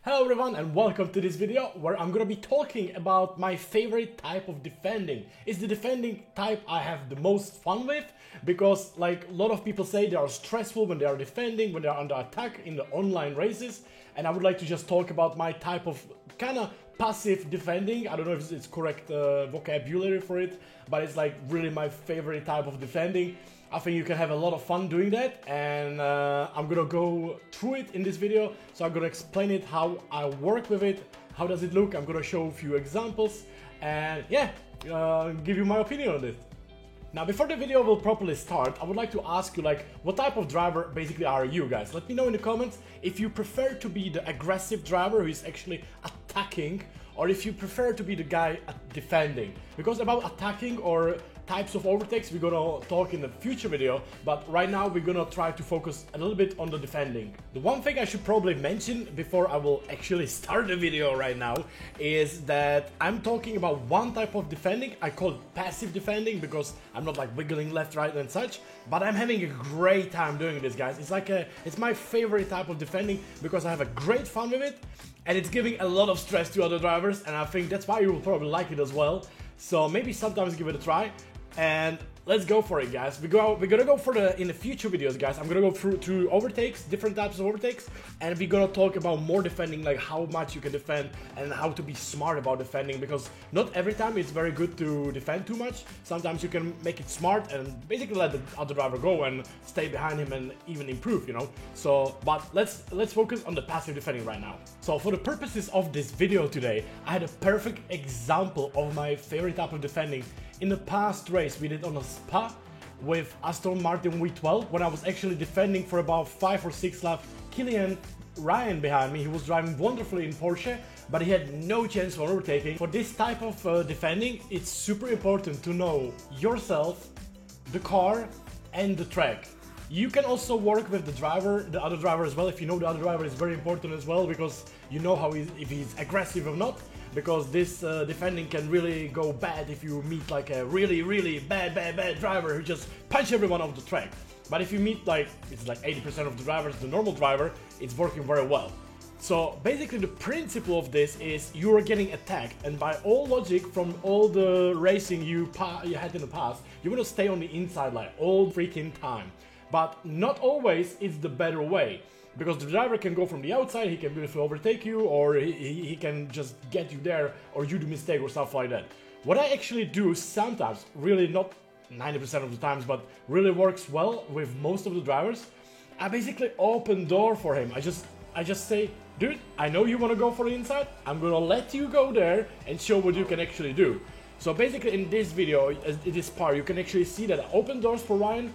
Hello everyone and welcome to this video where I'm gonna be talking about my favorite type of defending. It's the defending type I have the most fun with because like a lot of people say they are stressful when they are defending, when they are under attack in the online races, and I would like to just talk about my type of kind of passive defending. I don't know if it's correct vocabulary for it, but it's like really my favorite type of defending. I think you can have a lot of fun doing that, and I'm gonna go through it in this video. So I'm gonna explain it, how I work with it, how does it look. I'm gonna show a few examples, and yeah, give you my opinion on it. Now, before the video will properly start, I would like to ask you, like, what type of driver basically are you guys? Let me know in the comments if you prefer to be the aggressive driver who is actually attacking, or if you prefer to be the guy defending. Because about attacking or types of overtakes we're gonna talk in the future video, but right now we're gonna try to focus a little bit on the defending. The one thing I should probably mention before I will actually start the video right now is that I'm talking about one type of defending. I call it passive defending because I'm not like wiggling left, right and such, but I'm having a great time doing this, guys. It's my favorite type of defending because I have a great fun with it, and it's giving a lot of stress to other drivers, and I think that's why you will probably like it as well. So maybe sometimes give it a try. And let's go for it, guys. We're gonna go for in the future videos, guys. I'm gonna go through overtakes, different types of overtakes, and we're gonna talk about more defending, like how much you can defend and how to be smart about defending, because not every time it's very good to defend too much. Sometimes you can make it smart and basically let the other driver go and stay behind him and even improve, you know. So, but let's focus on the passive defending right now. So for the purposes of this video today, I had a perfect example of my favorite type of defending. In the past race we did on a Spa with Aston Martin V12, when I was actually defending for about 5 or 6 laps Kilian Ryan behind me. He was driving wonderfully in Porsche, but he had no chance for overtaking. For this type of defending, it's super important to know yourself, the car and the track. You can also work with the other driver as well. If you know the other driver, is very important as well, because you know if he's aggressive or not. Because this defending can really go bad if you meet like a really bad driver who just punch everyone off the track. But if you meet it's like 80% of the drivers, the normal driver, it's working very well. So basically the principle of this is you are getting attacked, and by all logic from all the racing you had in the past, you want to stay on the inside like all freaking time. But not always is the better way. Because the driver can go from the outside, he can beautifully overtake you, or he can just get you there, or you do mistake or stuff like that. What I actually do sometimes, really not 90% of the times, but really works well with most of the drivers, I basically open door for him. I just say, dude, I know you want to go for the inside, I'm gonna let you go there and show what you can actually do. So basically in this video, in this part, you can actually see that I open doors for Ryan.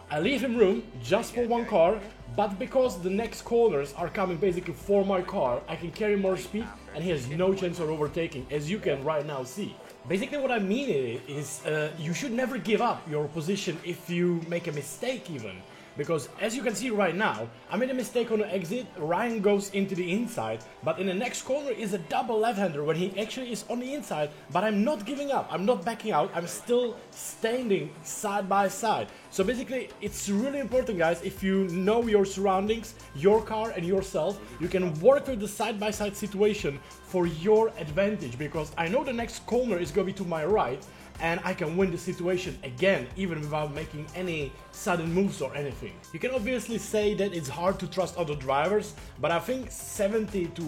I leave him room just for one car, but because the next corners are coming basically for my car, I can carry more speed and he has no chance of overtaking, as you can right now see. Basically what I mean is you should never give up your position if you make a mistake even. Because as you can see right now, I made a mistake on the exit, Ryan goes into the inside, but in the next corner is a double left-hander when he actually is on the inside, but I'm not giving up, I'm not backing out, I'm still standing side by side. So basically it's really important, guys, if you know your surroundings, your car and yourself, you can work with the side-by-side situation for your advantage, because I know the next corner is going to be to my right, and I can win the situation again, even without making any sudden moves or anything. You can obviously say that it's hard to trust other drivers, but I think 70 to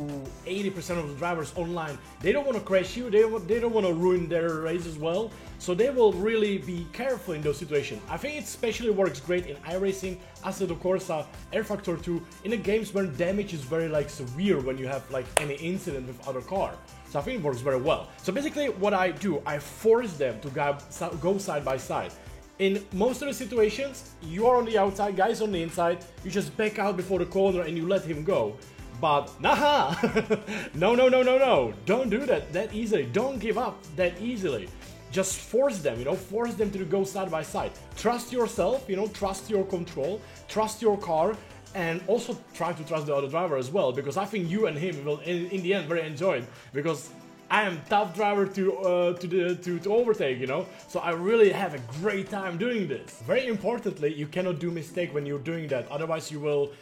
80% of the drivers online, they don't want to crash you, they don't want to ruin their race as well, so they will really be careful in those situations. I think it especially works great in iRacing, Assetto Corsa, Air Factor 2, in the games where damage is very severe when you have any incident with other car. So I think it works very well. So basically what I do, I force them to go side by side. In most of the situations, you are on the outside, guys on the inside, you just back out before the corner and you let him go. But nah, no, don't do that easily, don't give up that easily. Just force them, force them to go side by side. Trust yourself, trust your control, trust your car, and also try to trust the other driver as well, because I think you and him will in the end very enjoy it, because I am tough driver to overtake, so I really have a great time doing this. Very importantly, you cannot do mistake when you're doing that, otherwise you will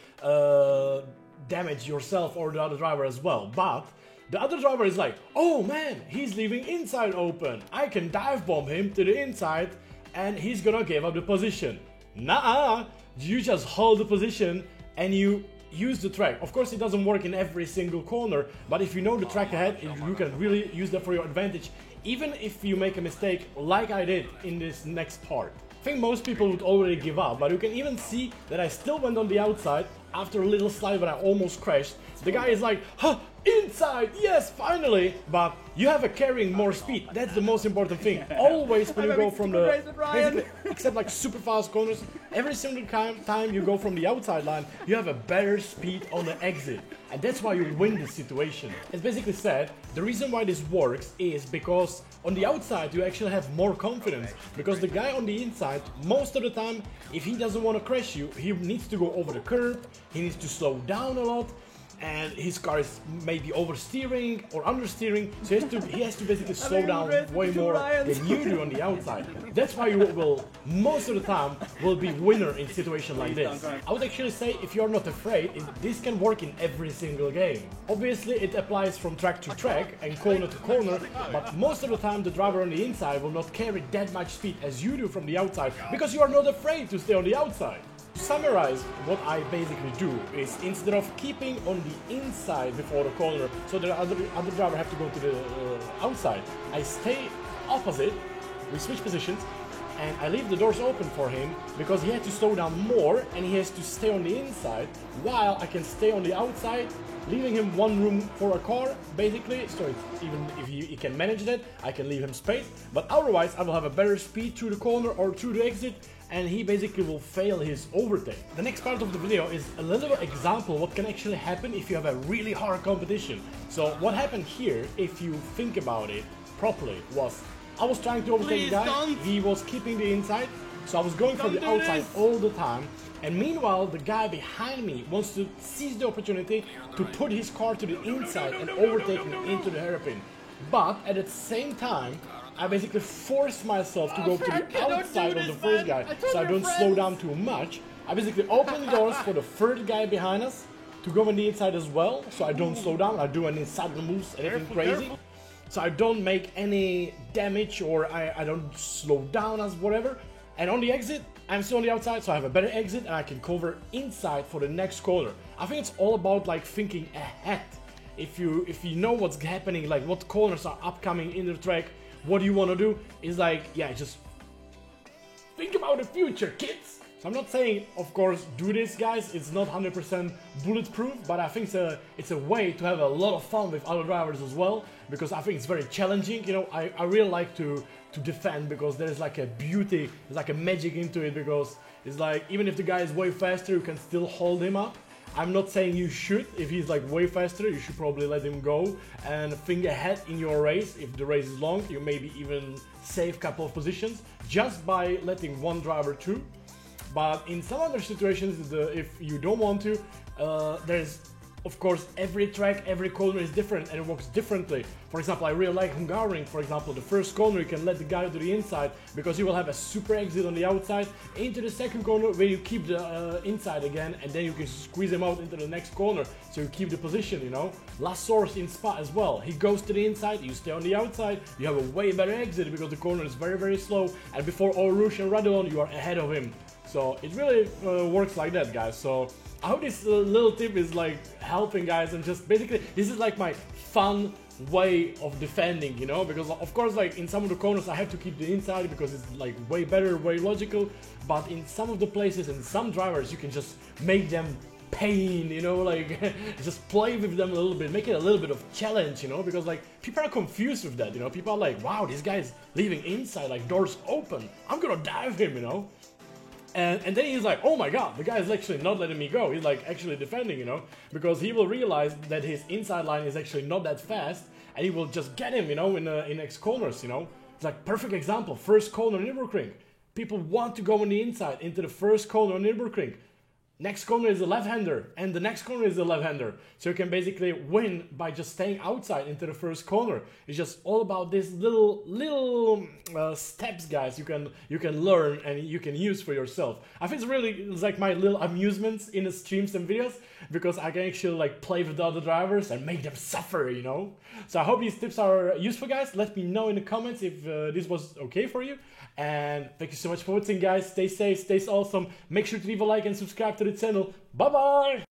damage yourself or the other driver as well. But the other driver is like, oh man, he's leaving inside open. I can dive bomb him to the inside and he's gonna give up the position. Nah, you just hold the position and you use the track. Of course, it doesn't work in every single corner, but if you know the track ahead, you can really use that for your advantage, even if you make a mistake like I did in this next part. I think most people would already give up, but you can even see that I still went on the outside after a little slide when I almost crashed. The guy is like, huh, inside, yes, finally! But you have a carrying more speed, that's the most important thing. Always when you go from the, basically, except like super fast corners, every single time you go from the outside line, you have a better speed on the exit. And that's why you win this situation. It's basically said, the reason why this works is because on the outside you actually have more confidence. Because the guy on the inside, most of the time, if he doesn't want to crash you, he needs to go over the curb, he needs to slow down a lot, and his car is maybe oversteering or understeering, so he has to basically slow down way more than you do on the outside. That's why you will, most of the time, will be winner in situations like this. I would actually say, if you're not afraid, this can work in every single game. Obviously, it applies from track to track and corner to corner, but most of the time the driver on the inside will not carry that much speed as you do from the outside, because you are not afraid to stay on the outside. To summarize, what I basically do is, instead of keeping on the inside before the corner so the other driver have to go to the outside, I stay opposite, we switch positions, and I leave the doors open for him because he had to slow down more and he has to stay on the inside while I can stay on the outside, leaving him one room for a car, basically, so even if he can manage that, I can leave him space, but otherwise I will have a better speed through the corner or through the exit, and he basically will fail his overtake. The next part of the video is a little example what can actually happen if you have a really hard competition. So what happened here, if you think about it properly, was I was trying to overtake the guy, he was keeping the inside, so I was going for the outside all the time, and meanwhile the guy behind me wants to seize the opportunity to put his car to the inside and overtake me into the hairpin. But at the same time, I basically force myself to go to the outside of the first guy, so I don't slow down too much. I basically open the doors for the third guy behind us to go on the inside as well, so I don't slow down, I do any sudden moves, anything crazy. So I don't make any damage or I don't slow down as whatever. And on the exit, I'm still on the outside, so I have a better exit and I can cover inside for the next corner. I think it's all about like thinking ahead. If you know what's happening, like what corners are upcoming in the track, what you want to do is like, yeah, just think about the future, kids. So I'm not saying, of course, do this, guys. It's not 100% bulletproof, but I think it's a way to have a lot of fun with other drivers as well, because I think it's very challenging. You know, I really like to defend because there's like a beauty, there's like a magic into it, because it's like, even if the guy is way faster, you can still hold him up. I'm not saying you should. If he's like way faster, you should probably let him go and think ahead in your race. If the race is long, you maybe even save a couple of positions just by letting one driver through. But in some other situations, if you don't want to, there's, of course, every track, every corner is different and it works differently. For example, I really like Hungaroring. For example, the first corner you can let the guy to the inside because you will have a super exit on the outside into the second corner where you keep the inside again, and then you can squeeze him out into the next corner so you keep the position, you know. Last Source in Spa as well. He goes to the inside, you stay on the outside, you have a way better exit because the corner is very, very slow, and before Eau Rouge and Radulon, you are ahead of him. So it really works like that, guys. So I hope this little tip is like helping, guys, and just basically this is like my fun way of defending, you know, because of course like in some of the corners I have to keep the inside because it's like way better, way logical, but in some of the places and some drivers you can just make them pain, you know, like just play with them a little bit, make it a little bit of challenge, you know, because like people are confused with that, you know, people are like, wow, this guy's leaving inside, like doors open, I'm gonna dive him, you know. And then he's like, oh my god, the guy is actually not letting me go. He's like actually defending, you know, because he will realize that his inside line is actually not that fast, and he will just get him, you know, in next corners, you know. It's like perfect example, first corner Nürburgring. People want to go on the inside into the first corner on Nürburgring. Next corner is a left-hander, and the next corner is a left-hander. So you can basically win by just staying outside into the first corner. It's just all about these little steps, guys. You can learn and you can use for yourself. I think it's like my little amusements in the streams and videos, because I can actually like play with the other drivers and make them suffer, you know. So I hope these tips are useful, guys. Let me know in the comments if this was okay for you. And thank you so much for watching, guys. Stay safe, stay awesome. Make sure to leave a like and subscribe to the channel. Bye bye.